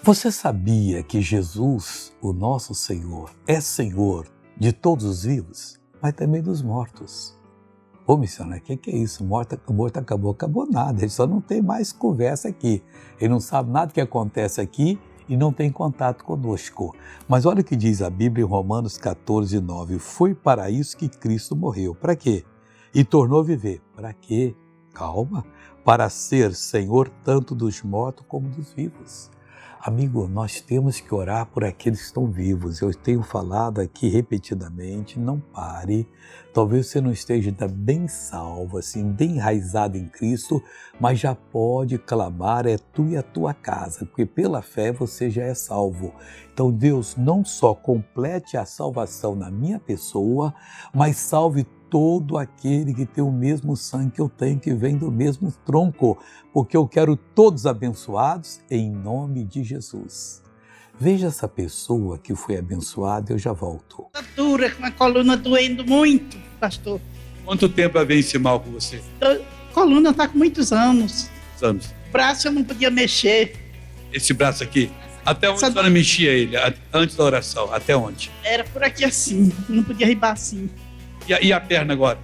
Você sabia que Jesus, o nosso Senhor, é Senhor de todos os vivos, mas também dos mortos? Ô missionário, o que é isso? Morto acabou nada, ele só não tem mais conversa aqui. Ele não sabe nada que acontece aqui e não tem contato conosco. Mas olha o que diz a Bíblia em Romanos 14, 9. Foi para isso que Cristo morreu. Para quê? E tornou a viver. Para quê? Calma. Para ser Senhor tanto dos mortos como dos vivos. Amigo, nós temos que orar por aqueles que estão vivos. Eu tenho falado aqui repetidamente, não pare. Talvez você não esteja ainda bem salvo, assim, bem enraizado em Cristo, mas já pode clamar, é tu e a tua casa, porque pela fé você já é salvo. Então Deus não só complete a salvação na minha pessoa, mas salve todo aquele que tem o mesmo sangue que eu tenho, que vem do mesmo tronco, porque eu quero todos abençoados em nome de Jesus. Veja essa pessoa que foi abençoada, eu já volto. Tá dura, com a coluna doendo muito, pastor. Quanto tempo vem esse mal com você? A coluna está com muitos anos. Anos. O braço eu não podia mexer. Esse braço aqui? Até onde a senhora mexia ele? Antes da oração, até onde? Era por aqui assim, não podia ribar assim. E a perna agora?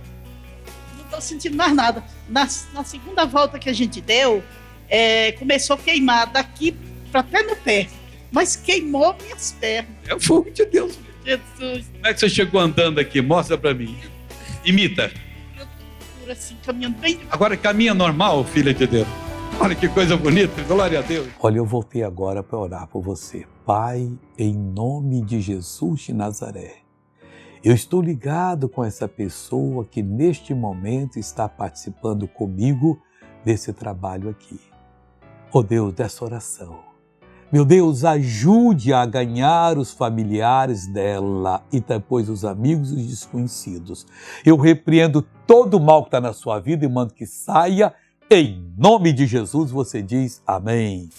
Não estou sentindo mais nada. Na segunda volta que a gente deu, começou a queimar daqui para até no pé. Mas queimou minhas pernas. É o fogo de Deus. Jesus. Como é que você chegou andando aqui? Mostra para mim. Imita. Eu tô assim, caminhando bem devagar. Agora caminha normal, filha de Deus. Olha que coisa bonita, glória a Deus. Olha, eu voltei agora para orar por você. Pai, em nome de Jesus de Nazaré, eu estou ligado com essa pessoa que neste momento está participando comigo desse trabalho aqui. Oh Deus, dessa oração. Meu Deus, ajude a ganhar os familiares dela e depois os amigos e os desconhecidos. Eu repreendo todo o mal que está na sua vida e mando que saia. Em nome de Jesus, você diz amém.